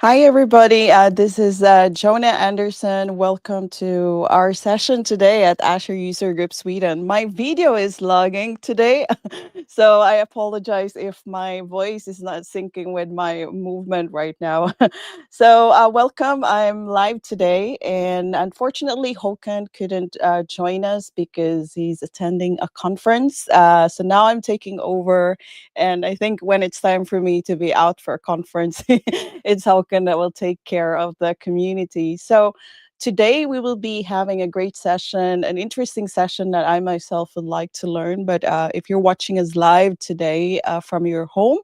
Hi, everybody. This is Jonah Anderson. Welcome to our session today at Azure User Group Sweden. My video is lagging today, so I apologize if my voice is not syncing with my movement right now. Welcome. I'm live today, and unfortunately, Håkan couldn't join us because he's attending a conference. So now I'm taking over, and I think when it's time for me to be out for a conference, it's Håkan that will take care of the community. So today we will be having a great session, an interesting session that I myself would like to learn. But if you're watching us live today from your home,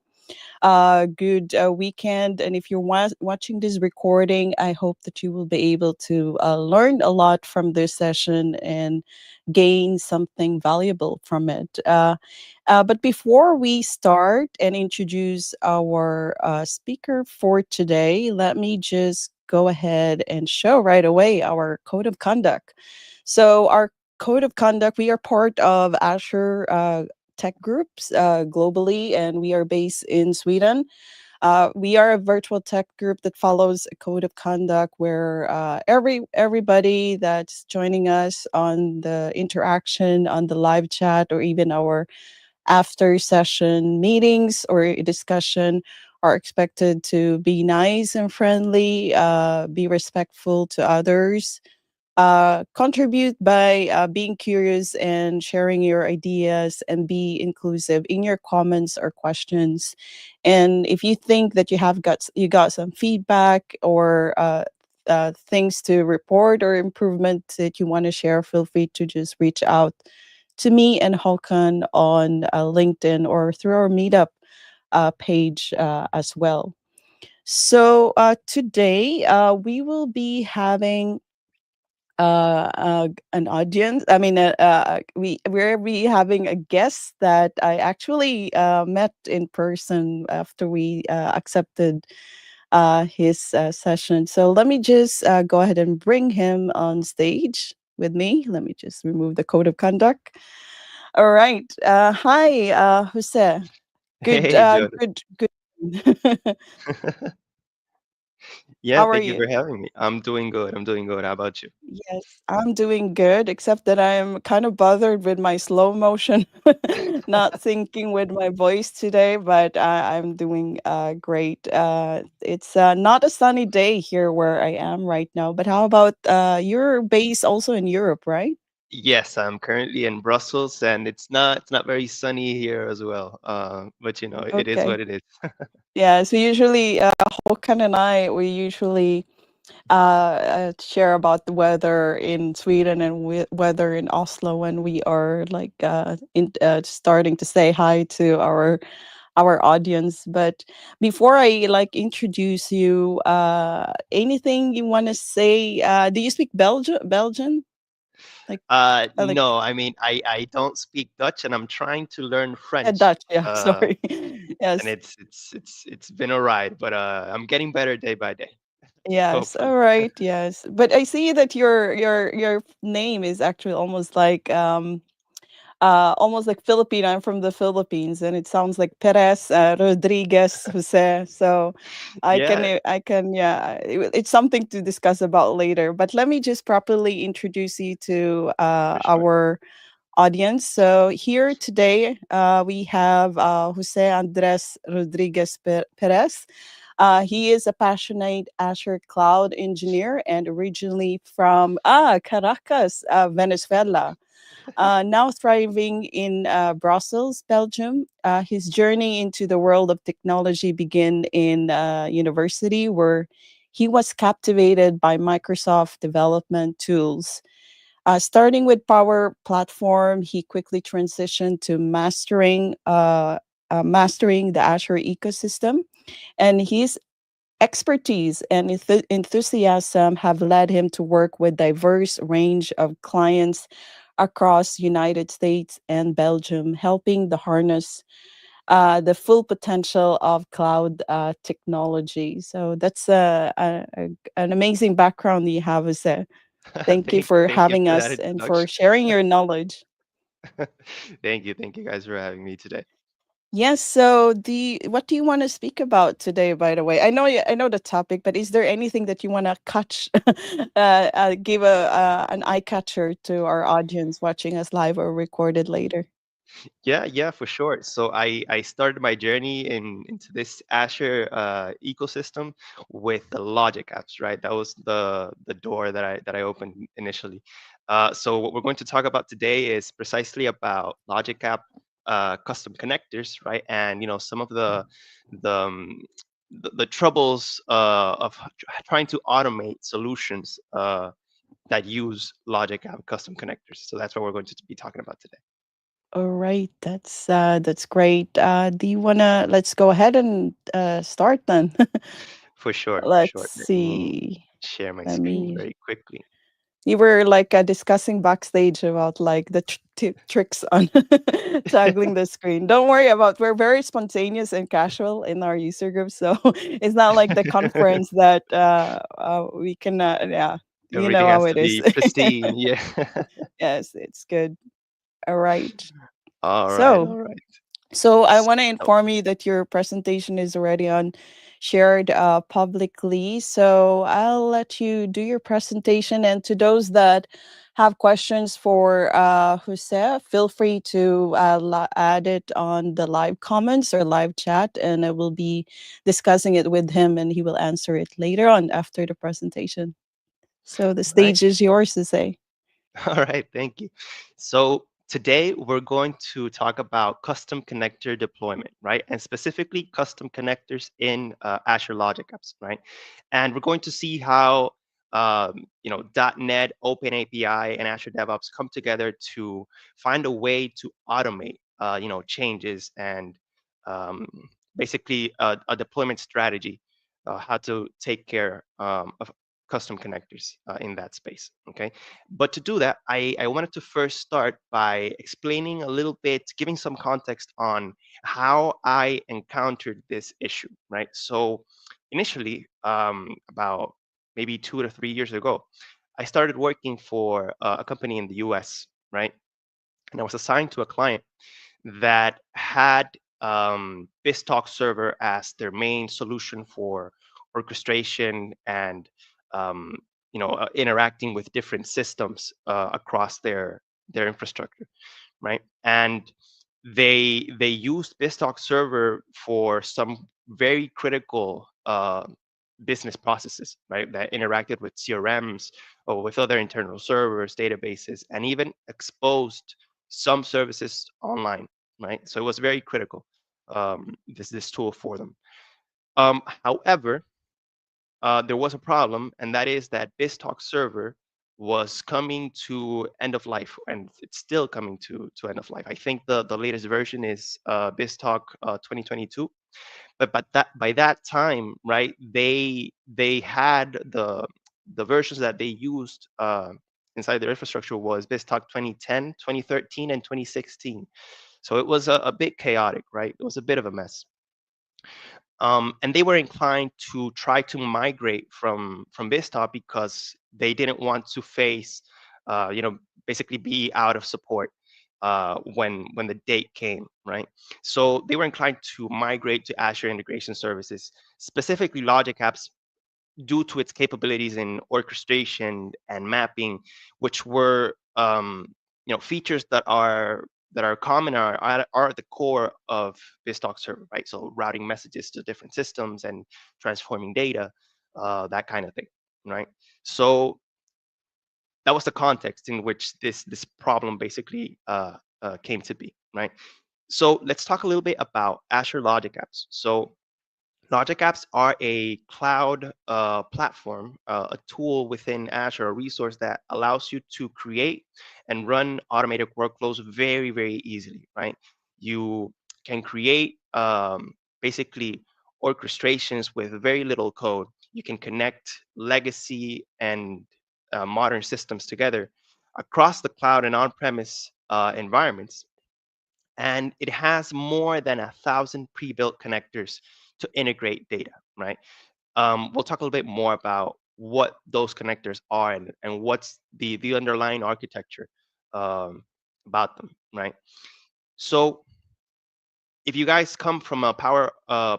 good weekend. And if you're watching this recording, I hope that you will be able to learn a lot from this session and gain something valuable from it. But before we start and introduce our speaker for today, let me just go ahead and show right away our code of conduct. So, our code of conduct, we are part of Azure tech groups globally, and we are based in Sweden. We are a virtual tech group that follows a code of conduct where everybody that's joining us on the interaction, on the live chat, or even our after session meetings or discussion are expected to be nice and friendly, be respectful to others, contribute by being curious and sharing your ideas, and be inclusive in your comments or questions. And if you think that you got some feedback or things to report or improvement that you want to share, feel free to just reach out to me and Håkan on LinkedIn or through our meetup page as well. So today we will be having an audience. I mean, we're be having a guest that I actually met in person after we accepted his session. So let me just go ahead and bring him on stage with me. Let me just remove the code of conduct. All right. Hi, Jose. Good. Hey, Jordan. Good. Yeah, How are thank you you? for having me. I'm doing good. I'm doing good. How about you? Yes, I'm doing good, except that I'm kind of bothered with my slow motion, not syncing with my voice today, but I'm doing great. It's not a sunny day here where I am right now, but how about you're based also in Europe, right? Yes, I'm currently in Brussels, and it's not very sunny here as well. But it is Okay. what it is. Yeah, so usually Håkan and I, we usually share about the weather in Sweden and weather in Oslo when we are like starting to say hi to our audience. But before I like introduce you, anything you want to say? Do you speak Belgian? Like like No, I mean I don't speak Dutch, and I'm trying to learn French. Dutch? Yeah, sorry. And Yes. it's been a ride, but I'm getting better day by day, Yes, hopefully. all right, yes. But I see that your name is actually almost like Filipino. I'm from the Philippines, and it sounds like Perez, Rodriguez, Jose. So Yeah, I can, yeah, it's something to discuss about later. But let me just properly introduce you to for sure. our audience. So here today, we have Jose Andres Rodriguez Perez. He is a passionate Azure cloud engineer and originally from Caracas, Venezuela. Now thriving in Brussels, Belgium. His journey into the world of technology began in university, where he was captivated by Microsoft development tools. Starting with Power Platform, he quickly transitioned to mastering the Azure ecosystem, and his expertise and enthusiasm have led him to work with diverse range of clients across United States and Belgium, helping to harness the full potential of cloud technology. So that's an amazing background you have, Jose. Thank you for Thank you having for that us and for introduction. sharing your knowledge. Thank you guys for having me today. Yes. So the what do you want to speak about today? By the way, I know the topic, but is there anything that you want to catch, give a an eye catcher to our audience watching us live or recorded later? Yeah, yeah, for sure. So I started my journey into this Azure ecosystem with the Logic apps, right? That was the door that I opened initially. So what we're going to talk about today is precisely about Logic app custom connectors, right? And some of the the troubles of trying to automate solutions that use Logic app custom connectors. So that's what we're going to be talking about today. All right, that's great. Do you wanna let's go ahead and start then. For sure, for Let's sure. Let me see. share my Let screen me. very quickly. You were like discussing backstage about like the tricks on toggling the screen. Don't worry about. We're very spontaneous and casual in our user group, so it's not like the conference that we can. Yeah, you know Everything how has it to is. be pristine. Yeah. Yes, it's good. All right. All right, So all right. So I want to So, inform you that your presentation is already on shared publicly. So I'll let you do your presentation. And to those that have questions for Jose, feel free to add it on the live comments or live chat, and I will be discussing it with him, and he will answer it later on after the presentation. So the all right. stage is yours, Jose. All right, thank you. So today we're going to talk about custom connector deployment, right? And specifically custom connectors in Azure Logic Apps, right? And we're going to see how .NET, OpenAPI, and Azure DevOps come together to find a way to automate changes and um, basically a deployment strategy, how to take care of custom connectors in that space. Okay. But to do that, I wanted to first start by explaining a little bit, giving some context on how I encountered this issue, right? So initially, about maybe 2 to 3 years ago, I started working for a company in the US, right? And I was assigned to a client that had BizTalk server as their main solution for orchestration and interacting with different systems across their infrastructure, right? And they used BizTalk server for some very critical business processes, right? That interacted with CRMs or with other internal servers, databases, and even exposed some services online, right? So it was very critical, this tool for them. However, there was a problem, and that is that BizTalk server was coming to end of life, and it's still coming to end of life. I think the latest version is BizTalk 2022, but by that time, right, they had the versions that they used inside their infrastructure was BizTalk 2010, 2013, and 2016. So it was a bit chaotic, right? It was a bit of a mess. And they were inclined to try to migrate from Vista because they didn't want to face, basically be out of support when the date came, right? So they were inclined to migrate to Azure Integration Services, specifically Logic Apps, due to its capabilities in orchestration and mapping, which were features that are common are at the core of BizTalk server, right? So routing messages to different systems and transforming data, that kind of thing, right? So that was the context in which this problem basically came to be, right? So let's talk a little bit about Azure Logic Apps. So Logic Apps are a cloud platform, a tool within Azure, a resource that allows you to create and run automated workflows very, very easily, right? You can create basically orchestrations with very little code. You can connect legacy and modern systems together across the cloud and on-premise environments, and it has more than 1,000 pre-built connectors to integrate data, right? We'll talk a little bit more about what those connectors are and what's the underlying architecture um, about them, right? So if you guys come from a Power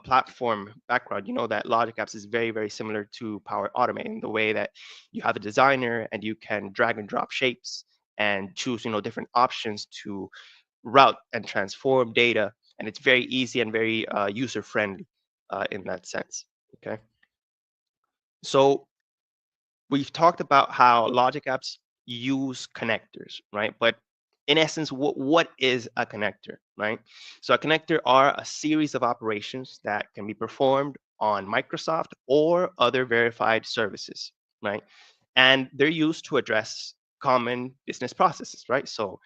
Platform background, you know that Logic Apps is very, very similar to Power Automate in the way that you have a designer and you can drag and drop shapes and choose, different options to route and transform data, and it's very easy and very user friendly in that sense. Okay, so we've talked about how Logic Apps use connectors, right? But in essence, what is a connector, right? So a connector are a series of operations that can be performed on Microsoft or other verified services, right? And they're used to address common business processes, right? So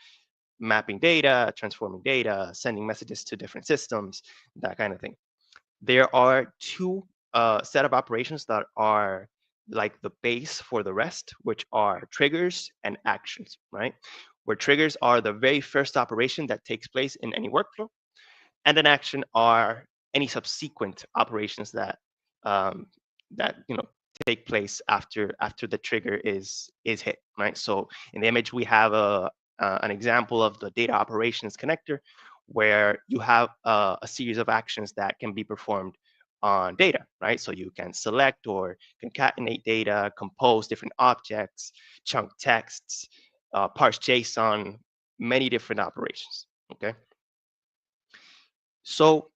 mapping data, transforming data, sending messages to different systems, that kind of thing. There are two set of operations that are like the base for the rest, which are triggers and actions, right? Where triggers are the very first operation that takes place in any workflow, and an action are any subsequent operations um, that take place after the trigger is hit, right? So in the image we have an example of the data operations connector, where you have a series of actions that can be performed on data, right? So you can select or concatenate data, compose different objects, chunk texts, parse JSON, many different operations. Okay, so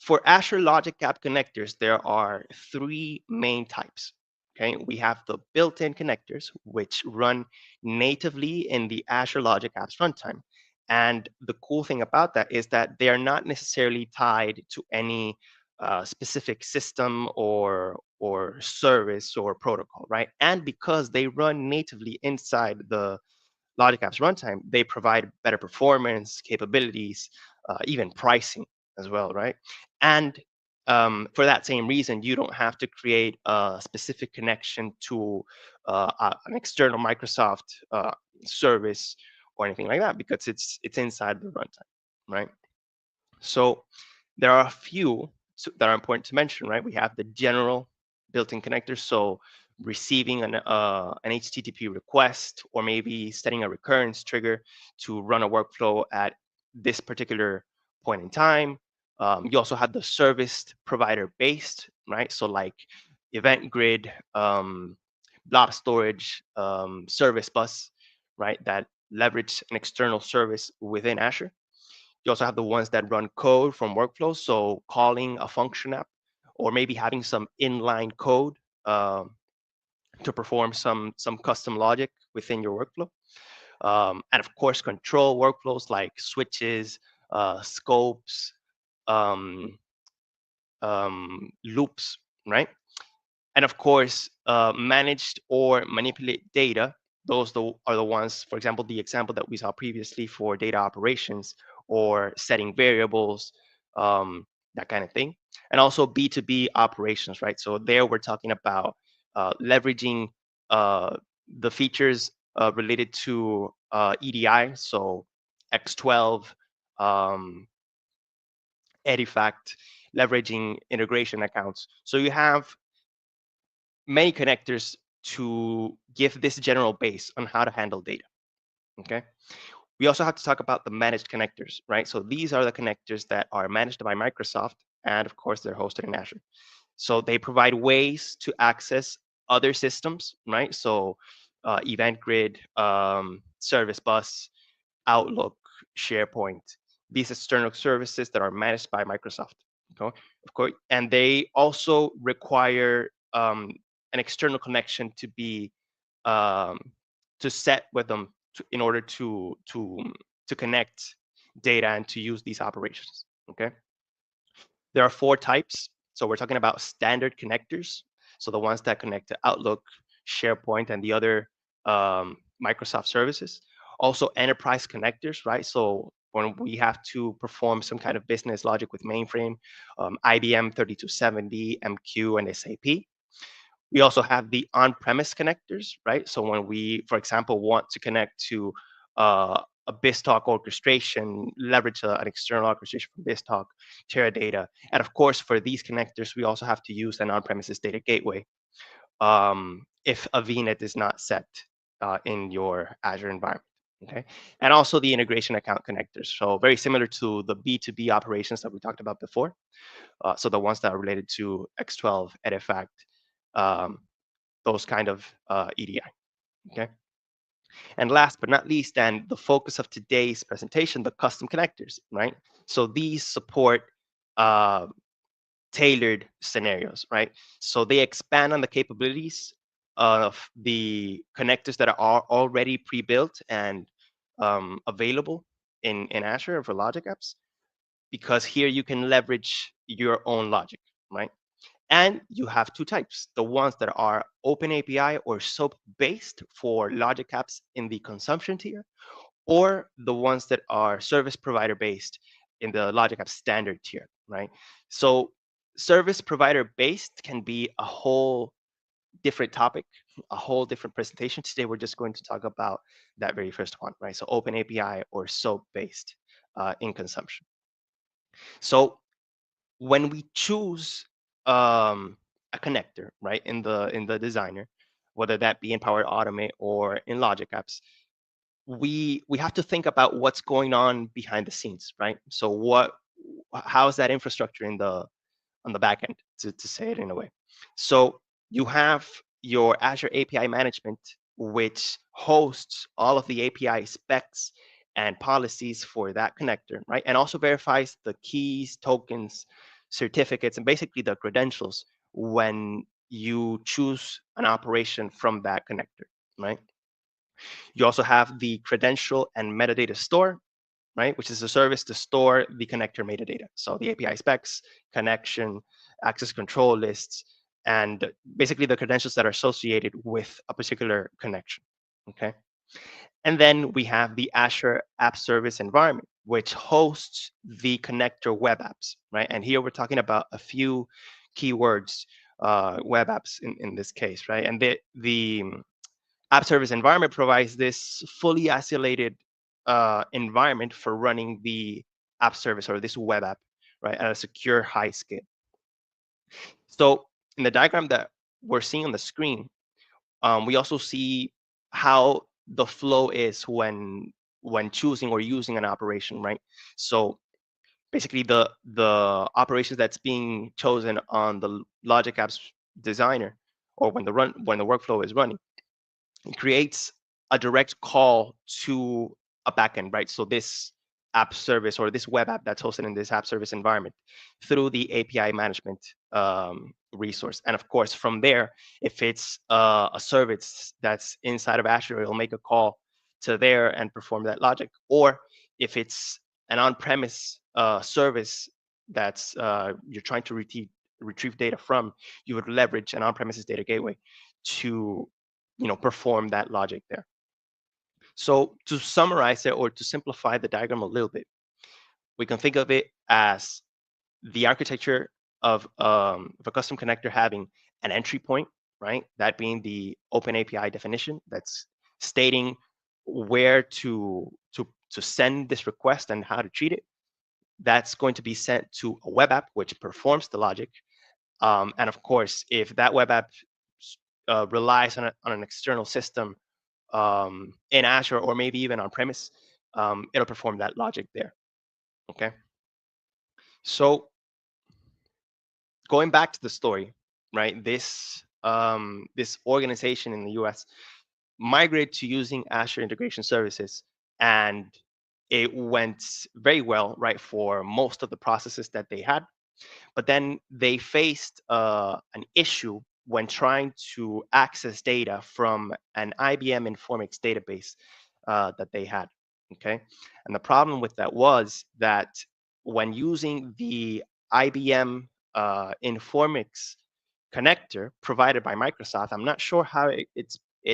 for Azure Logic App connectors, there are three main types. Okay, we have the built-in connectors, which run natively in the Azure Logic Apps runtime. And the cool thing about that is that they are not necessarily tied to any specific system or service or protocol, right? And because they run natively inside the Logic Apps runtime, they provide better performance, capabilities, even pricing as well, right? And for that same reason, you don't have to create a specific connection to an external Microsoft service or anything like that, because it's inside the runtime, right? So there are a few that are important to mention, right? We have the general built-in connectors, so receiving an HTTP request, or maybe setting a recurrence trigger to run a workflow at this particular point in time. You also have the service provider based, right? So like event grid, blob storage, service bus, right? That leverage an external service within Azure. You also have the ones that run code from workflows, so calling a function app, or maybe having some inline code to perform some custom logic within your workflow. And of course, control workflows like switches, scopes, um, loops, right? And of course, managed or manipulate data. Are the ones, for example, the example that we saw previously for data operations or setting variables, um, that kind of thing. And also B2B operations, right? So there we're talking about leveraging the features related to EDI, so X12, um, Edifact, leveraging integration accounts. So you have many connectors to give this general base on how to handle data. Okay. We also have to talk about the managed connectors, right? So these are the connectors that are managed by Microsoft, and of course, they're hosted in Azure. So they provide ways to access other systems, right? So Event Grid, Service Bus, Outlook, SharePoint, these external services that are managed by Microsoft. Okay? Of course, and they also require an external connection to be um, to set with them in order to connect data and to use these operations. Okay, there are four types. So we're talking about standard connectors, so the ones that connect to Outlook, SharePoint, and the other Microsoft services. Also, enterprise connectors, right? So when we have to perform some kind of business logic with mainframe, IBM 3270, MQ, and SAP. We also have the on-premise connectors, right? So when we, for example, want to connect to a BizTalk orchestration, leverage an external orchestration from BizTalk, Teradata. And of course, for these connectors, we also have to use an on-premises data gateway if a VNet is not set in your Azure environment. Okay, and also the integration account connectors. So very similar to the B2B operations that we talked about before. So the ones that are related to X12, Edifact, um, those kind of EDI. Okay, and last but not least, and the focus of today's presentation, the custom connectors, right? So these support uh, tailored scenarios, right? So they expand on the capabilities of the connectors that are already pre-built and available in Azure for Logic Apps, because here you can leverage your own logic, right? And you have two types: the ones that are OpenAPI or SOAP based for Logic Apps in the consumption tier, or the ones that are service provider based in the Logic App standard tier, right? So service provider based can be a whole different topic, a whole different presentation. Today, we're just going to talk about that very first one, right? So OpenAPI or SOAP based in consumption. So when we choose a connector, right, in the designer, whether that be in Power Automate or in Logic Apps, we have to think about what's going on behind the scenes, right? So how's that infrastructure in the on the back end, to say it in a way. So you have your Azure API management, which hosts all of the API specs and policies for that connector, right? And also verifies the keys, tokens, certificates, and basically the credentials when you choose an operation from that connector, right? You also have the credential and metadata store, right? Which is a service to store the connector metadata. So the API specs, connection, access control lists, and basically the credentials that are associated with a particular connection. Okay. And then we have the Azure App Service environment, which hosts the connector web apps, right? And here we're talking about a few keywords, web apps in this case, right? And the App Service environment provides this fully isolated environment for running the app service or this web app, right, at a secure high scale. So in the diagram that we're seeing on the screen, we also see how the flow is when choosing or using an operation, right? So basically, the operations that's being chosen on the Logic Apps designer, or when the workflow is running, it creates a direct call to a backend, right? So this app service or this web app that's hosted in this app service environment through the API management resource. And of course, from there, if it's a service that's inside of Azure, it'll make a call to there and perform that logic. Or if it's an on-premise service that's you're trying to retrieve data from, you would leverage an on-premises data gateway to perform that logic there. So to summarize it or to simplify the diagram a little bit, we can think of it as the architecture of a custom connector having an entry point, right? That being the OpenAPI definition that's stating where to send this request and how to treat it. That's going to be sent to a web app, which performs the logic. And of course, if that web app relies on an external system in Azure or maybe even on premise, it'll perform that logic there. Okay. So going back to the story, right? This organization in the US migrated to using Azure Integration Services, and it went very well, right, for most of the processes that they had. But then they faced an issue when trying to access data from an IBM Informix database that they had. Okay. And the problem with that was that when using the IBM Informix connector provided by Microsoft, I'm not sure how it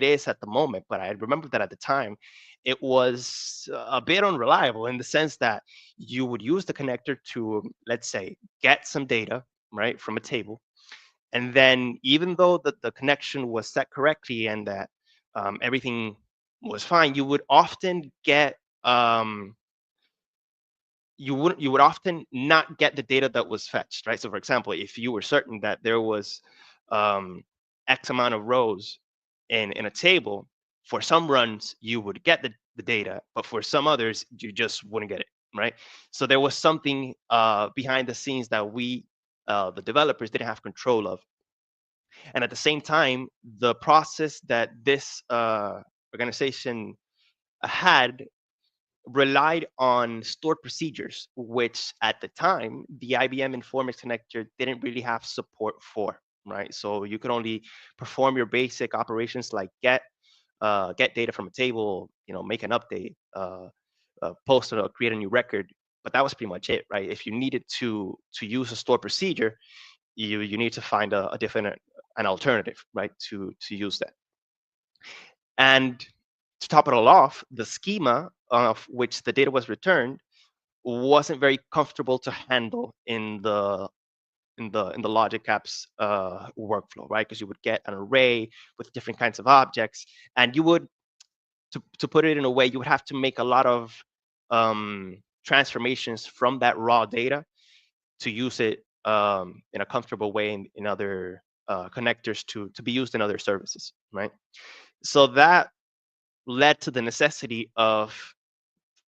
is at the moment, but I remember that at the time it was a bit unreliable in the sense that you would use the connector to, let's say, get some data, right, from a table. And then even though the connection was set correctly and that everything was fine, you would often not get the data that was fetched, right? So for example, if you were certain that there was X amount of rows in a table, for some runs you would get the data, but for some others you just wouldn't get it, right? So there was something behind the scenes that we, the developers, didn't have control of. And at the same time, the process that this organization had relied on stored procedures, which at the time the IBM Informix connector didn't really have support for, right? So you could only perform your basic operations like get data from a table, make an update, post or create a new record, but that was pretty much it, right? If you needed to use a stored procedure, you need to find a different an alternative, right, to use that. And to top it all off, the schema of which the data was returned wasn't very comfortable to handle in the Logic Apps workflow, right? Because you would get an array with different kinds of objects, and you would, to put it in a way, you would have to make a lot of transformations from that raw data to use it in a comfortable way in other connectors to be used in other services, right? So that led to the necessity of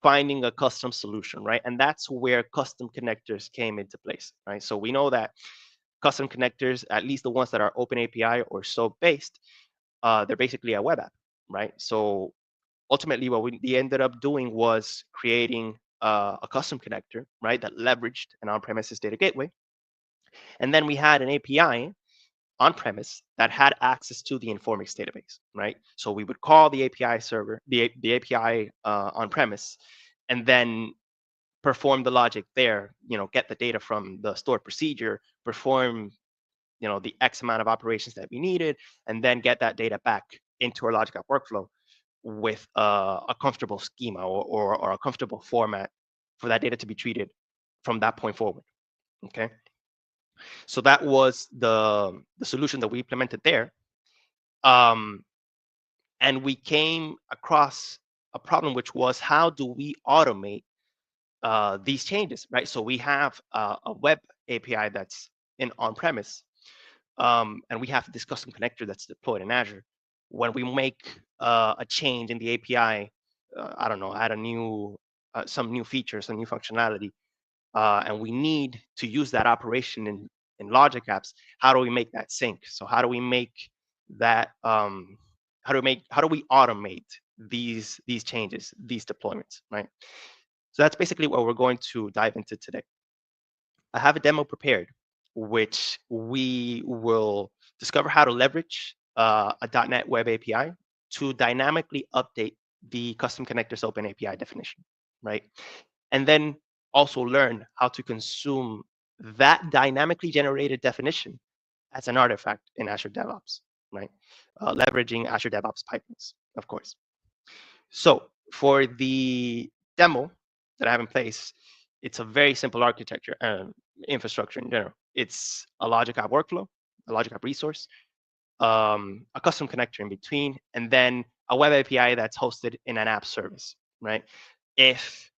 finding a custom solution, right? And that's where custom connectors came into place, right? So we know that custom connectors, at least the ones that are OpenAPI or SOAP based, they're basically a web app, right? So ultimately, what we ended up doing was creating a custom connector, right, that leveraged an on-premises data gateway, and then we had an API on premise that had access to the Informix database, right? So we would call the API server, the API on premise, and then perform the logic there, get the data from the stored procedure, perform, the X amount of operations that we needed, and then get that data back into our Logic App workflow with a comfortable schema or a comfortable format for that data to be treated from that point forward. Okay. So that was the solution that we implemented there. Um, and we came across a problem, which was how do we automate these changes, right? So we have a web API that's in on-premise, and we have this custom connector that's deployed in Azure. When we make a change in the API, I don't know, add a new some new features, some new functionality, and we need to use that operation in Logic Apps. How do we make that sync? So how do we make that? How do we automate these changes, these deployments, right? So that's basically what we're going to dive into today. I have a demo prepared, which we will discover how to leverage a .NET Web API to dynamically update the custom connectors Open API definition, right? And then also learn how to consume that dynamically generated definition as an artifact in Azure DevOps, right? Leveraging Azure DevOps pipelines, of course. So for the demo that I have in place, it's a very simple architecture and infrastructure in general. It's a Logic App workflow, a Logic App resource, a custom connector in between, and then a web API that's hosted in an app service, right? If,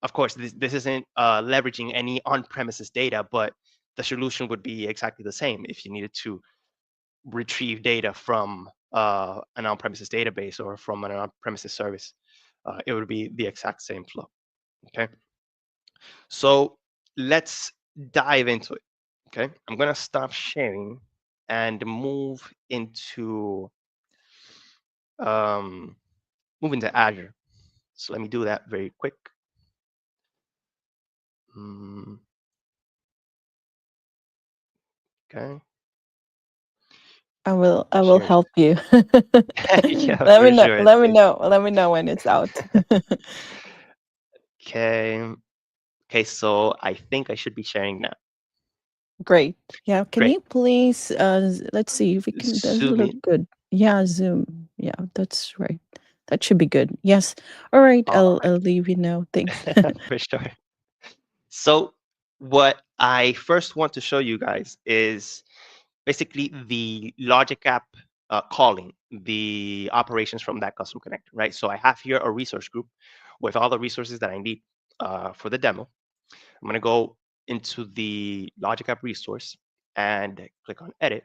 of course, this isn't leveraging any on-premises data, but the solution would be exactly the same if you needed to retrieve data from an on-premises database or from an on-premises service. It would be the exact same flow. Okay, so let's dive into it. Okay, I'm gonna stop sharing and um, move into Azure. So let me do that very quick. Mm, okay, I will sharing. help you. Yeah, for sure. Thank you. Let me know when it's out. Okay. Okay, so I think I should be sharing now. Great. Yeah. Can Great. you please let's see if we can does it Zoom look in. good? Yeah, Zoom. Yeah, that's right. That should be good. Yes. All right. All I'll leave you now. Thanks. right, for sure. So what I first want to show you guys is basically the Logic App calling the operations from that custom connector, right? So I have here a resource group with all the resources that I need for the demo. I'm going to go into the Logic App resource and click on edit.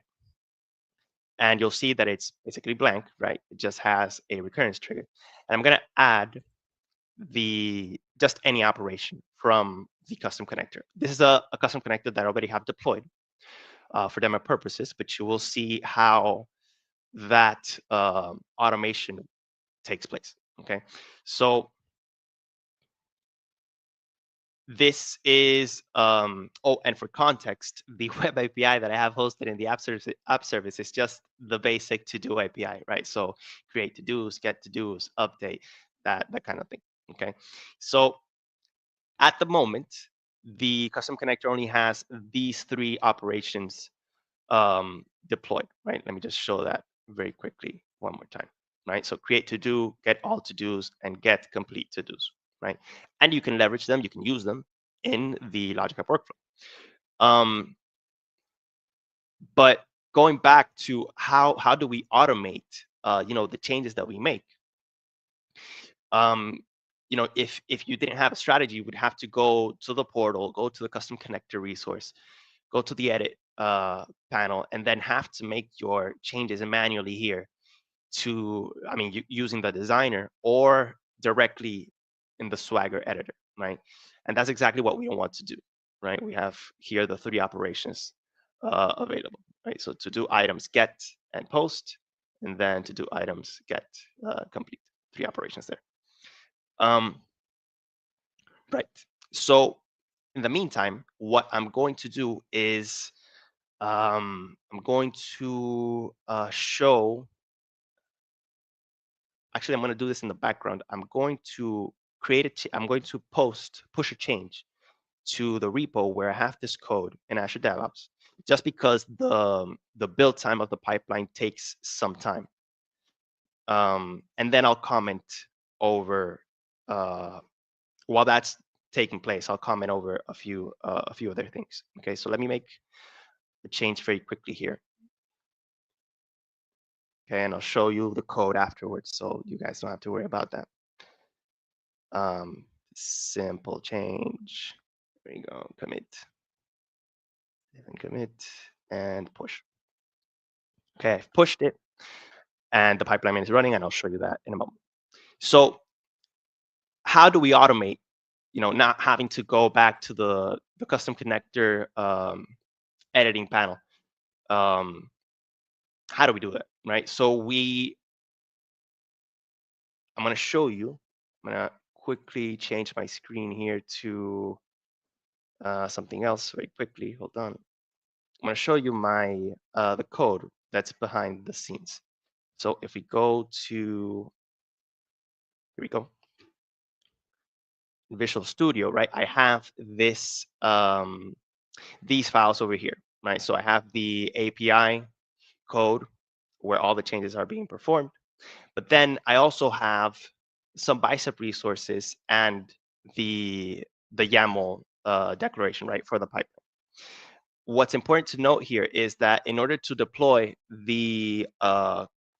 and you'll see that it's basically blank, right? It just has a recurrence trigger. And I'm going to add the just any operation from the custom connector. This is a custom connector that I already have deployed for demo purposes, but you will see how that automation takes place. Okay, so this is oh, and for context, the web API that I have hosted in the app service is just the basic to do API, right? So create to dos, get to dos, update, that kind of thing. Okay, so at the moment, the custom connector only has these three operations deployed, right? Let me just show that very quickly one more time, right? So create to do, get all to dos, and get complete to dos, right? And you can leverage them, you can use them in the Logic App workflow. But going back to how do we automate, the changes that we make? um, if you didn't have a strategy, you would have to go to the portal, go to the custom connector resource, go to the edit panel, and then have to make your changes manually here using the designer or directly in the Swagger editor, right? And that's exactly what we don't want to do, right? We have here the three operations available, right? So to do items get and post, and then to do items get complete, three operations there. Um, right. So in the meantime, what I'm going to do is I'm going to show. Actually, I'm going to do this in the background. I'm going to I'm going to push a change to the repo where I have this code in Azure DevOps, just because the build time of the pipeline takes some time. And then I'll comment over while that's taking place. I'll comment over a few other things. Okay, so let me make the change very quickly here. Okay, and I'll show you the code afterwards, so you guys don't have to worry about that. Simple change. There you go. Commit, and commit, and push. Okay, I've pushed it, and the pipeline is running, and I'll show you that in a moment. So, how do we automate? Not having to go back to the custom connector editing panel. How do we do that, right? So I'm going to show you. I'm going to quickly change my screen here to something else very quickly. Hold on. I'm going to show you the code that's behind the scenes. So if we go to, here we go, Visual Studio, right? I have these files over here, right? So I have the API code where all the changes are being performed. But then I also have some Bicep resources and the YAML declaration, right, for the pipeline. What's important to note here is that in order to deploy the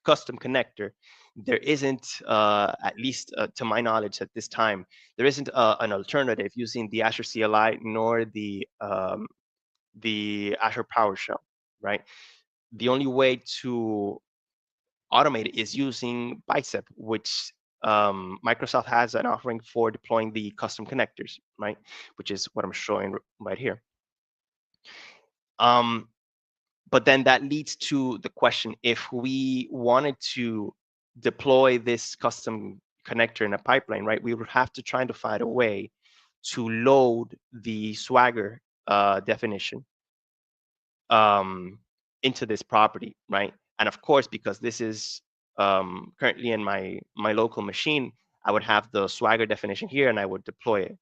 custom connector, there isn't, at least to my knowledge at this time, there isn't an alternative using the Azure CLI nor the Azure PowerShell, right? The only way to automate it is using Bicep, which Microsoft has an offering for deploying the custom connectors, right? Which is what I'm showing right here. But then that leads to the question, if we wanted to deploy this custom connector in a pipeline, right, we would have to try to find a way to load the Swagger definition into this property, right? And of course, because this is currently in my local machine, I would have the Swagger definition here, and I would deploy it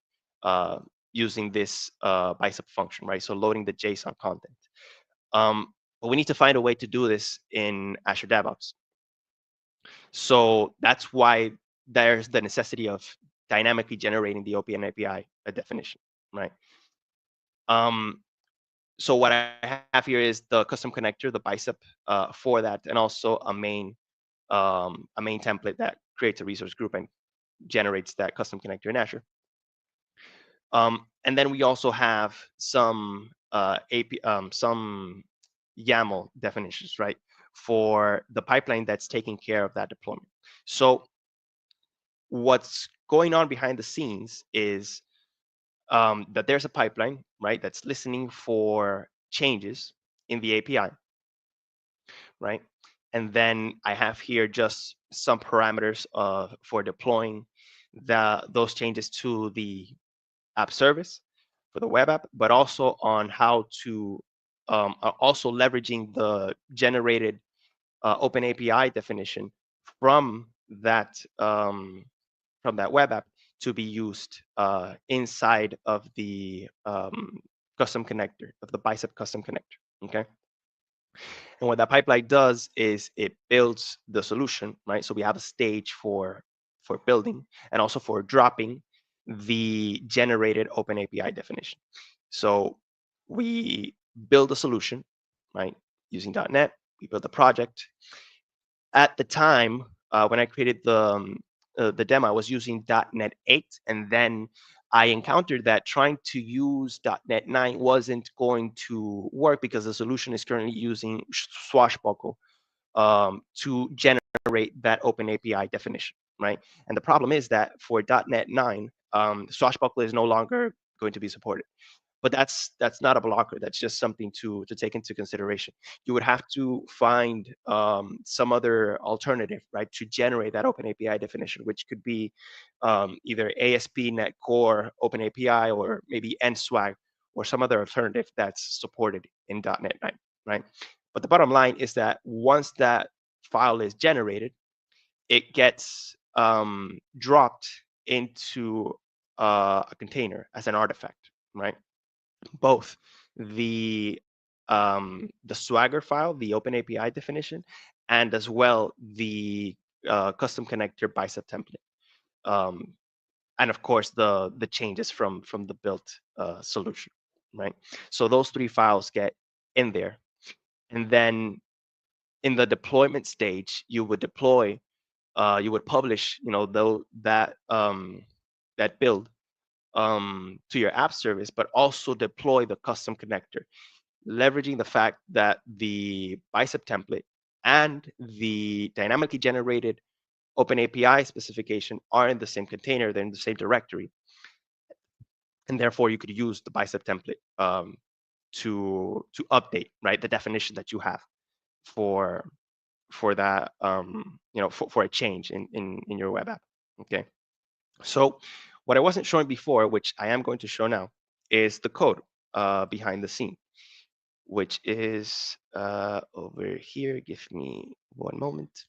using this Bicep function, right? So loading the JSON content. But we need to find a way to do this in Azure DevOps. So that's why there's the necessity of dynamically generating the OpenAPI definition, right? So what I have here is the custom connector, the Bicep for that, and also a main template that creates a resource group and generates that custom connector in Azure. And then we also have some some YAML definitions, right, for the pipeline that's taking care of that deployment. So what's going on behind the scenes is that there's a pipeline, right, that's listening for changes in the API, right? And then I have here just some parameters for deploying those changes to the app service for the web app, but also on how to also leveraging the generated OpenAPI definition from that um, from that web app to be used inside of the custom connector of the Bicep custom connector. Okay. And what that pipeline does is it builds the solution, right? So we have a stage for building and also for dropping the generated OpenAPI definition. So we build a solution, right, using .NET. We build a project. At the time when I created the demo, I was using .NET 8, and then I encountered that trying to use .NET 9 wasn't going to work because the solution is currently using Swashbuckle to generate that OpenAPI definition, right? And the problem is that for .NET 9, Swashbuckle is no longer going to be supported. But that's not a blocker. That's just something to take into consideration. You would have to find some other alternative, right, to generate that OpenAPI definition, which could be either ASP.NET Core OpenAPI or maybe NSWAG or some other alternative that's supported in .NET 9, right? But the bottom line is that once that file is generated, it gets dropped into a container as an artifact, right? Both the Swagger file, the OpenAPI definition, and as well the custom connector Bicep template, um, and of course the changes from the built solution, right? So those three files get in there, and then in the deployment stage, you would deploy, you would publish, that build to your app service, but also deploy the custom connector, leveraging the fact that the Bicep template and the dynamically generated OpenAPI specification are in the same container, they're in the same directory, and therefore you could use the Bicep template to update, right, the definition that you have for that for a change in your web app. Okay, so what I wasn't showing before, which I am going to show now, is the code behind the scene, which is over here. Give me one moment.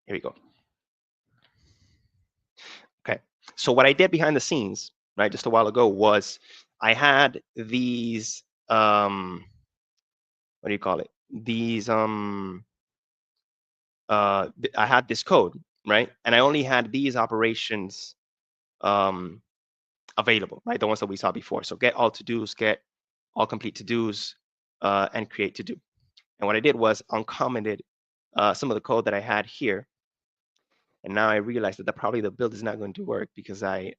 Here we go. Okay. So what I did behind the scenes, right, just a while ago, was I had these what do you call it? These I had this code, right, and I only had these operations um available, right, the ones that we saw before. So get all to dos, get all complete to dos, and create to do. And what I did was uncommented some of the code that I had here. And now I realized that probably the build is not going to work because I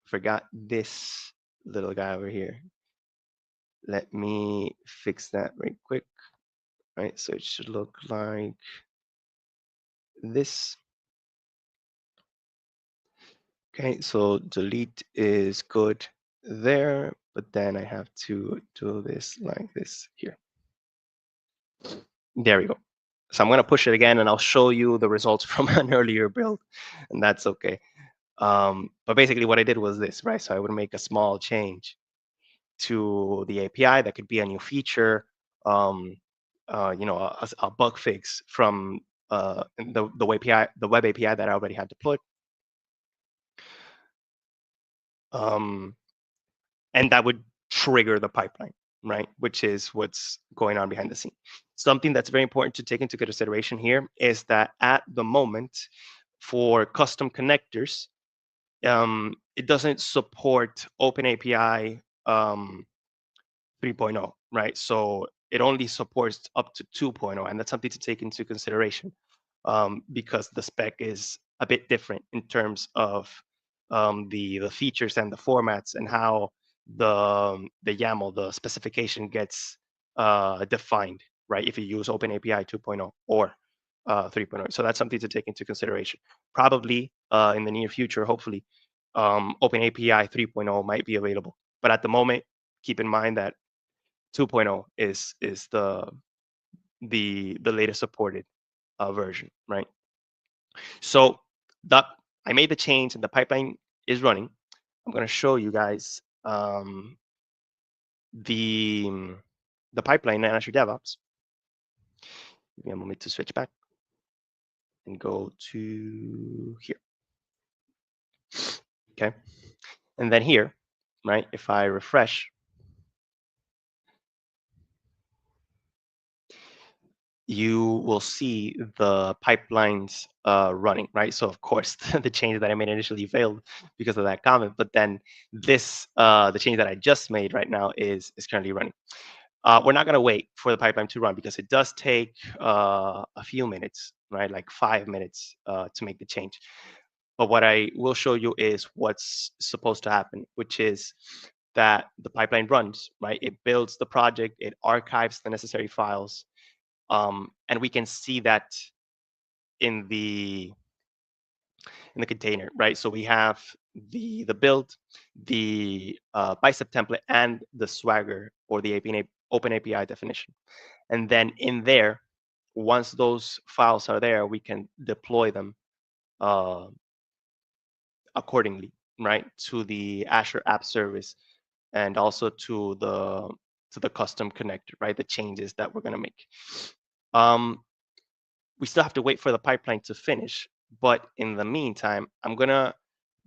forgot this little guy over here. Let me fix that right quick. Right, so it should look like this. Okay, so delete is good there, but then I have to do this like this here. There we go. So I'm going to push it again, and I'll show you the results from an earlier build, and that's okay. But basically what I did was this, right? So I would make a small change to the API that could be a new feature, a bug fix from the web API that I already had deployed. And that would trigger the pipeline, right? Which is what's going on behind the scene. Something that's very important to take into consideration here is that at the moment, for custom connectors, it doesn't support OpenAPI 3.0, right? So it only supports up to 2.0, and that's something to take into consideration because the spec is a bit different in terms of the features and the formats and how the YAML, the specification, gets defined right? If you use OpenAPI 2.0 or 3.0. So that's something to take into consideration. Probably in the near future, hopefully, OpenAPI 3.0 might be available. But at the moment, keep in mind that 2.0 is the latest supported version, right? So that I made the change and the pipeline is running. I'm going to show you guys the the pipeline in Azure DevOps. Give me a moment to switch back and go to here. Okay, and then here, right? If I refresh, you will see the pipelines running, right? So of course, the change that I made initially failed because of that comment, but then this, the change that I just made right now is currently running. We're not going to wait for the pipeline to run because it does take a few minutes, right? Like 5 minutes to make the change. But what I will show you is what's supposed to happen, which is that the pipeline runs, right? It builds the project, it archives the necessary files, and we can see that in the container, right? So we have the build, the Bicep template, and the Swagger or the Open API definition. And then in there, once those files are there, we can deploy them uh, accordingly, right, to the Azure App Service and also to the custom connector, right, the changes that we're going to make. Um, we still have to wait for the pipeline to finish, but in the meantime, I'm going to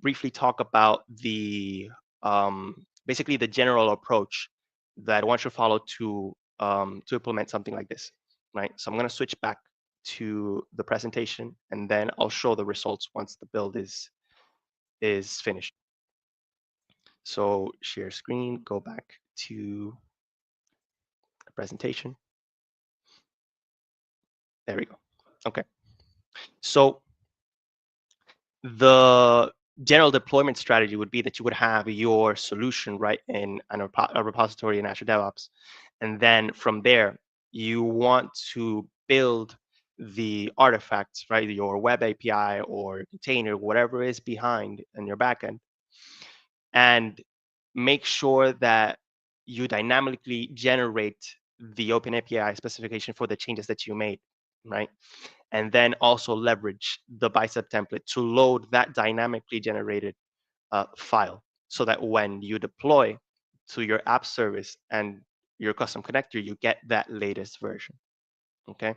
briefly talk about the basically the general approach that one should follow to implement something like this, right? So I'm going to switch back to the presentation, and then I'll show the results once the build is finished. So share screen, go back to the presentation. There we go. Okay. So the general deployment strategy would be that you would have your solution right in a repository in Azure DevOps. And then from there, you want to build the artifacts, right? Your web API or container, whatever is behind in your backend, and make sure that you dynamically generate the OpenAPI specification for the changes that you made, right? And then also leverage the Bicep template to load that dynamically generated file so that when you deploy to your app service and your custom connector, you get that latest version. Okay,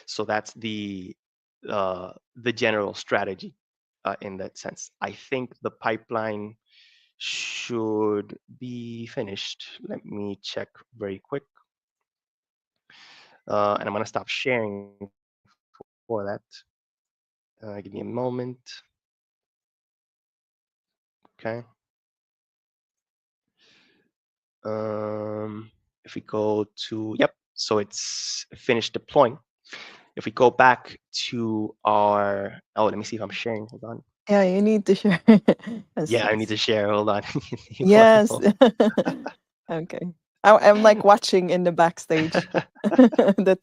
so that's the general strategy in that sense. I think the pipeline should be finished. Let me check very quick. And I'm going to stop sharing for that. Give me a moment. Okay. If we go to, yep, so it's finished deploying. If we go back to our, oh, let me see if I'm sharing. Hold on. Yeah, you need to share. Yes. Yeah, I need to share. Hold on. Give me one Yes. moment. Okay. I'm like watching in the backstage. That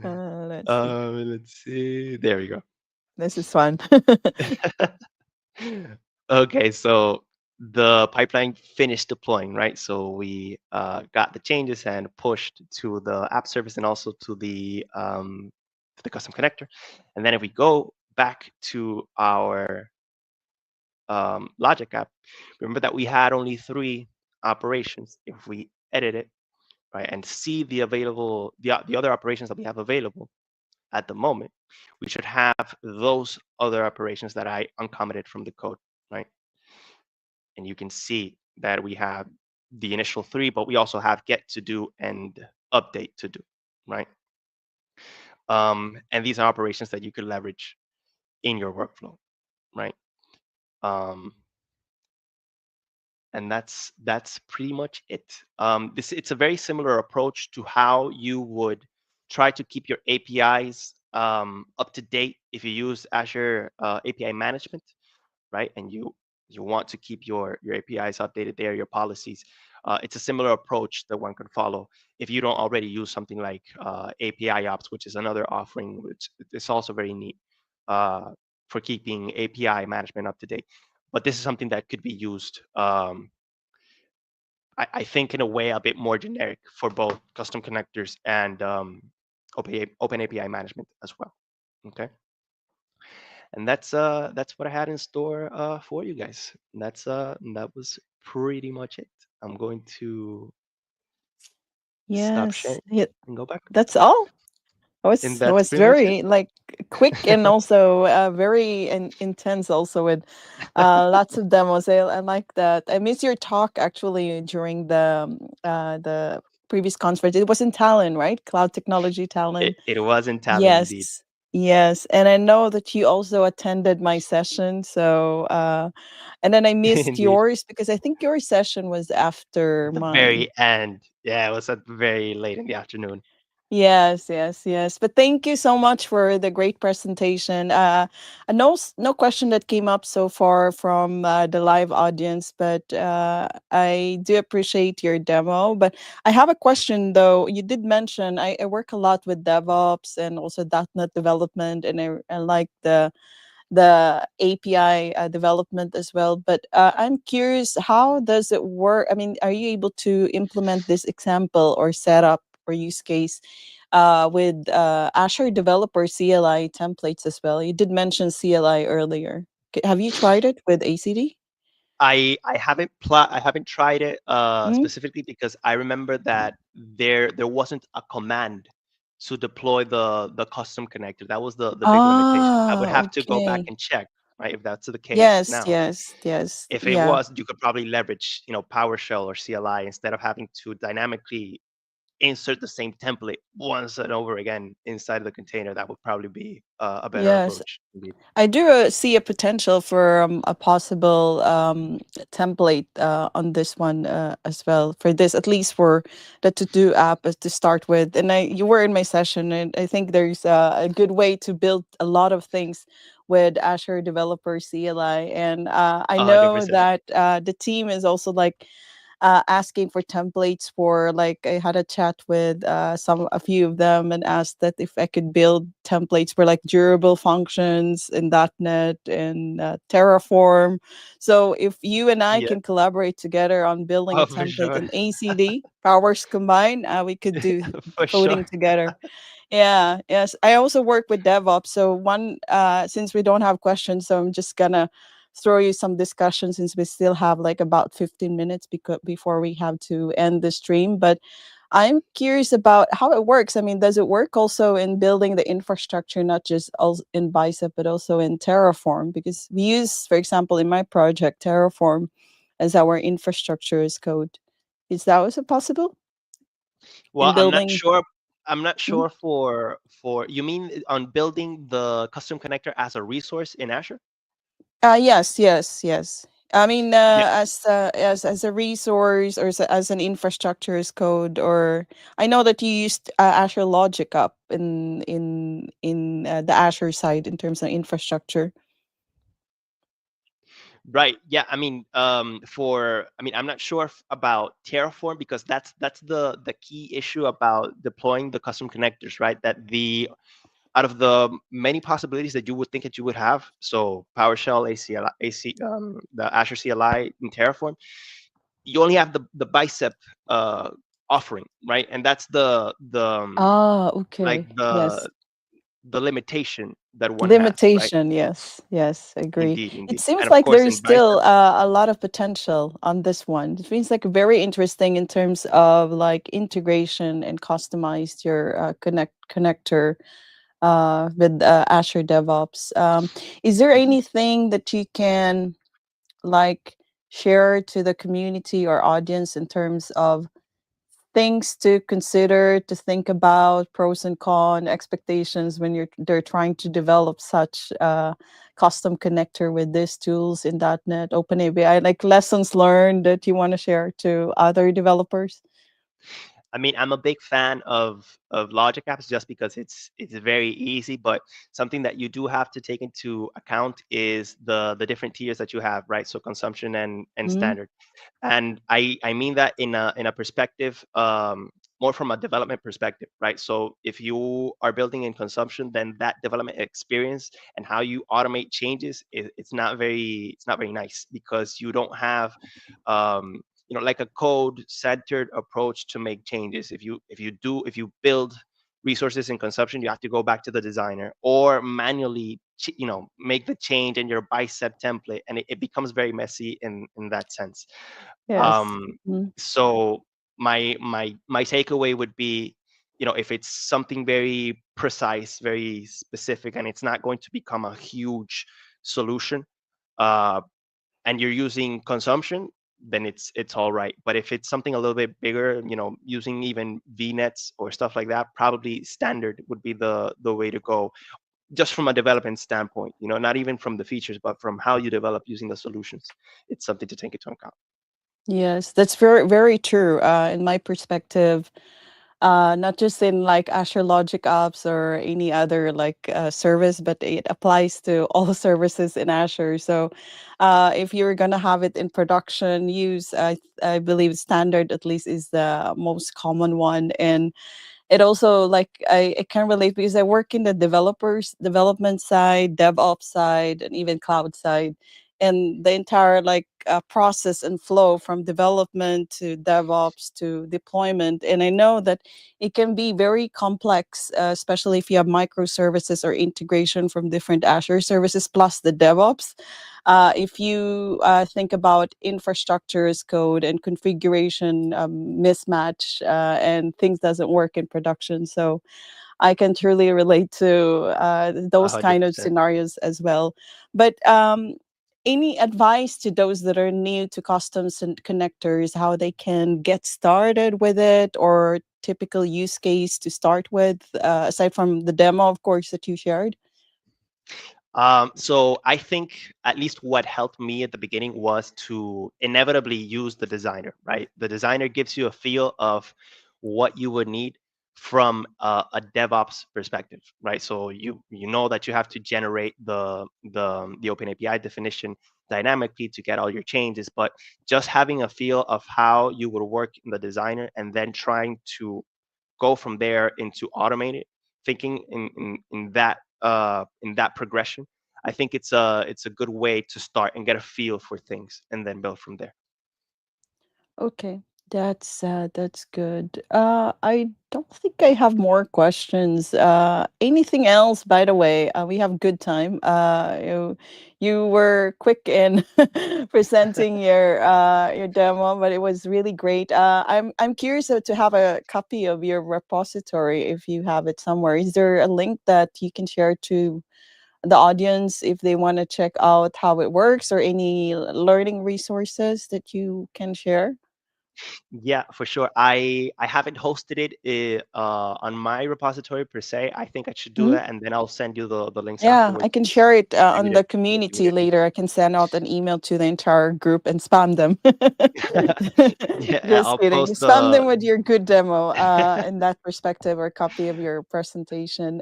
let's see. Let's see. There we go. This is fun. Okay, so the pipeline finished deploying, right? So we got the changes and pushed to the app service and also to the custom connector. And then if we go back to our Logic app, remember that we had only 3 operations. If we edit it, right, and see the available the other operations that we have available at the moment, we should have those other operations that I uncommented from the code, right? And you can see that we have the initial 3, but we also have get to do and update to do, right? And these are operations that you could leverage in your workflow, right? Um, and that's pretty much it. It's a very similar approach to how you would try to keep your APIs up to date if you use Azure API management, right? And you You want to keep your APIs updated there, your policies. It's a similar approach that one could follow if you don't already use something like API Ops, which is another offering, which is also very neat uh, for keeping API management up to date. But this is something that could be used, I think, in a way a bit more generic for both custom connectors and Open API management as well. Okay, and that's what I had in store for you guys. That was pretty much it. I'm going to stop Yes. sharing Yeah, and go back. that's all. And It that's was pretty much it. very like quick and also very intense also with lots of demos. I like that. I miss your talk actually during the previous conference. It was in Tallinn, right? Cloud Technology Tallinn. It was in Talent indeed. Yes. Yes. And I know that you also attended my session. So and then I missed Indeed. yours because I think your session was after At the mine. very end. Yeah, it was at very late in the afternoon. Yes, yes, yes. But thank you so much for the great presentation. No question that came up so far from the live audience, but I do appreciate your demo. But I have a question though. You did mention I work a lot with DevOps and also .NET development, and I like the API development as well. But I'm curious, how does it work? I mean, are you able to implement this example or setup or use case with Azure Developer CLI templates as well? You did mention CLI earlier. Have you tried it with ACD? I haven't tried it Mm? specifically because I remember that there wasn't a command to deploy the custom connector. That was the big limitation. I would Ah, have to go back okay. and check, right, if that's the case Yes, now. yes, yes. If it Yeah. was, you could probably leverage, PowerShell or CLI instead of having to dynamically insert the same template once and over again inside of the container. That would probably be a better Yes. approach indeed. I do see a potential for a possible template on this one as well. For this, at least for the to do app to start with. And you were in my session, and I think there's a good way to build a lot of things with Azure Developer CLI. And I A hundred know percent. that the team is also like asking for templates for like I had a chat with a few of them and asked that if I could build templates for like durable functions in .NET and Terraform. So if you and I Yeah. can collaborate together on building a Oh, for template sure. in ACD, powers combined, we could do For sure. coding together. Yeah, yes. I also work with DevOps. So one, since we don't have questions, so I'm just gonna throw you some discussion since we still have like about 15 minutes before we have to end the stream. But I'm curious about how it works. I mean, does it work also in building the infrastructure, not just in Bicep, but also in Terraform? Because we use, for example, in my project, Terraform as our infrastructure as code. Is that also possible Well, in building? I'm not sure for you mean on building the custom connector as a resource in Azure? Yes, yes, yes. I mean, Yeah. as a resource or as an infrastructure as code, or I know that you used Azure Logic App in the Azure side in terms of infrastructure. Right. Yeah. I'm not sure about Terraform because that's the key issue about deploying the custom connectors, right? That the out of the many possibilities that you would think that you would have, so PowerShell, ACL, the Azure CLI, and Terraform, you only have the Bicep uh, offering, right? And that's Ah, like okay. Yes. the limitation that one has, right? Limitation, yes, yes, I agree. Indeed, It indeed. seems And of like course, there's in Bicep, still a lot of potential on this one. It feels like very interesting in terms of like integration and customized your connector with Azure DevOps. Is there mhm. anything that you can like share to the community or audience in terms of things to consider, to think about, pros and cons, expectations when they're trying to develop such custom connector with these tools in .NET, OpenAPI, like lessons learned that you want to share to other developers? I mean, I'm a big fan of Logic Apps just because it's very easy, but something that you do have to take into account is the different tiers that you have, right? So consumption and Mhm. standard. And I mean that in a perspective, more from a development perspective, right? So if you are building in consumption, then that development experience and how you automate changes, it's not very nice because you don't have like a code centered approach to make changes. If you build resources in consumption, you have to go back to the designer or manually make the change in your Bicep template, and it becomes very messy in that sense. Yes. um Mhm. so my takeaway would be, if it's something very precise, very specific, and it's not going to become a huge solution, uh and you're using consumption, then it's all right. But if it's something a little bit bigger, using even VNets or stuff like that, probably standard would be the way to go, just from a development standpoint, not even from the features, but from how you develop using the solutions. It's something to take into account. Yes, that's very, very true. In my perspective, not just in like Azure Logic Apps or any other like service, but it applies to all services in Azure. So, if you're gonna have it in production use, I believe standard at least is the most common one, and it also like I can relate because I work in the developers development side, DevOps side, and even cloud side, and the entire like process and flow from development to DevOps to deployment. And I know that it can be very complex, especially if you have microservices or integration from different Azure services plus the DevOps. If you think about infrastructure as code and configuration mismatch, and things doesn't work in production, so I can truly relate to A those hundred kind of percent. scenarios as well. But any advice to those that are new to customs and connectors, how they can get started with it, or typical use case to start with, aside from the demo, of course, that you shared? So I think at least what helped me at the beginning was to inevitably use the designer, right? The designer gives you a feel of what you would need from a DevOps perspective, right? So you know that you have to generate the OpenAPI definition dynamically to get all your changes, but just having a feel of how you would work in the designer and then trying to go from there into automated thinking in that progression. I think it's a good way to start and get a feel for things and then build from there. Okay, that's good. I don't think I have more questions. Anything else? By the way, we have good time. You were quick in presenting your demo, but it was really great. I'm curious to have a copy of your repository if you have it somewhere. Is there a link that you can share to the audience if they want to check out how it works, or any learning resources that you can share? Yeah, for sure. I haven't hosted it on my repository per se. I think I should do Mhm. that, and then I'll send you the links Yeah, I afterwards. can share it on Distribute it the to the community community. later. I can send out an email to the entire group and spam them. Yeah, Just I'll kidding. post Spam the them with your good demo in that perspective, or copy of your presentation.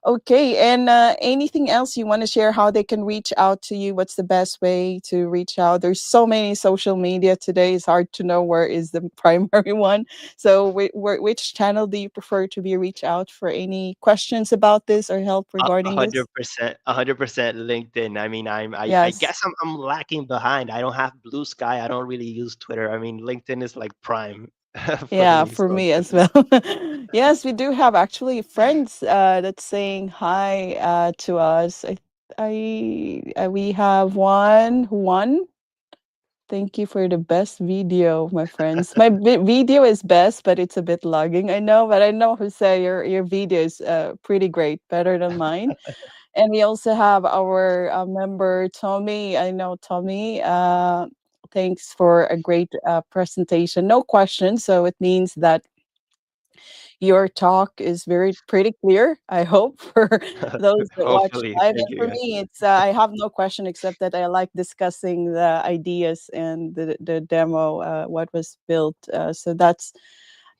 Okay, and anything else you want to share? How they can reach out to you? What's the best way to reach out? There's so many social media today. It's hard to know where is the primary one. So, which channel do you prefer to be reach out for any questions about this or help A regarding this? 100%, 100% LinkedIn. I mean, I Yes. guess I'm lacking behind. I don't have Blue Sky. I don't really use Twitter. I mean, LinkedIn is like prime for Yeah, me. for So me as well. definitely. Yes, we do have actually friends that's saying hi to us. We have one. Thank you for the best video, my friends. My video is best, but it's a bit lagging. I know, but I know, Jose, your video is pretty great, better than mine. And we also have our member Tommy. I know Tommy. Thanks for a great presentation. No questions, so it means that your talk is very pretty clear, I hope, for those that watch Hopefully, live. thank And you for guys. me, it's I have no question except that I like discussing the ideas and the demo, what was built. So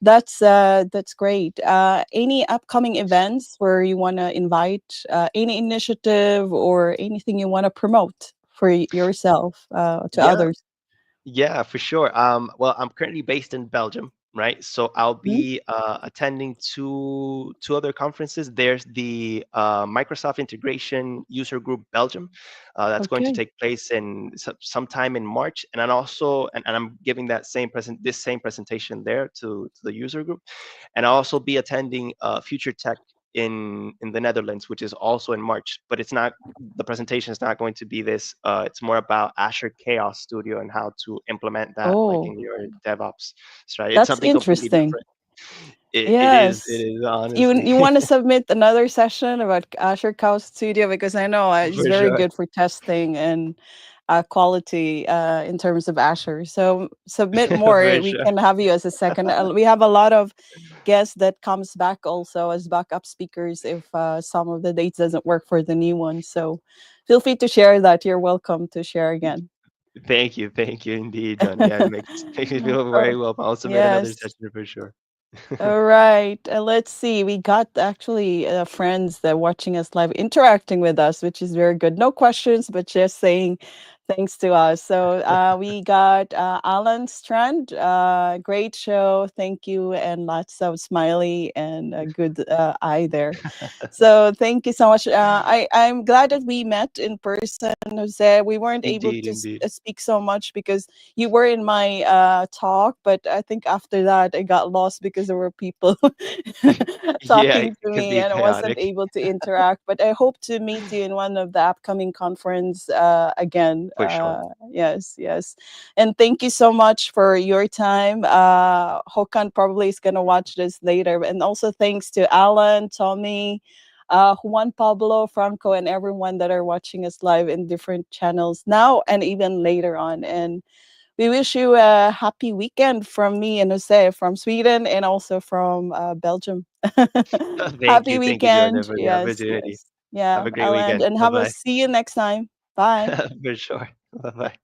That's great. Any upcoming events where you want to invite any initiative or anything you want to promote for yourself to Yeah, others? yeah, for sure. Well, I'm currently based in Belgium, right? So I'll Mhm. be attending two other conferences. There's the Microsoft Integration User Group Belgium, that's going to Okay. take place in sometime in March, and then also, and I'm giving that same presentation there to the user group, and I'll also be attending Future Tech in the Netherlands, which is also in March. But it's not, the presentation is not going to be this. It's more about Azure Chaos Studio and how to implement that like Oh, in your DevOps strategy. It's that's something completely interesting. different. It Yes. is You honestly want to submit another session about Azure Cow Studio because I know it's for very sure, good for testing and quality in terms of Azure. So submit more. for We sure. can have you as a second. We have a lot of guests that comes back also as backup speakers if some of the dates doesn't work for the new one. So feel free to share that. You're welcome to share again. Thank you indeed, John. Yeah, it makes me feel Oh, very well. I'll submit another yes. session for sure. All right. Let's see. We got actually friends that watching us live interacting with us, which is very good. No questions, but just saying thanks to us. So we got Alan Strand. Great show. Thank you. And lots of smiley and a good eye there. So thank you so much. I'm glad that we met in person, Jose. We weren't able Indeed, to indeed. speak so much because you were in my talk, but I think after that I got lost because there were people Yeah, talking it to can me be and I wasn't chaotic able to interact. But I hope to meet you in one of the upcoming conference again. for sure. Yes, yes. And thank you so much for your time. Hokan probably is gonna watch this later. And also thanks to Alan, Tommy, Juan Pablo, Franco, and everyone that are watching us live in different channels now and even later on. And we wish you a happy weekend from me and Jose from Sweden and also from Belgium. Happy Thank you, Jonah, weekend. for the Yes, opportunity. yes. Yeah, Have a great I'll end weekend. and Bye have a bye. see you next time. Bye. For sure. Bye bye.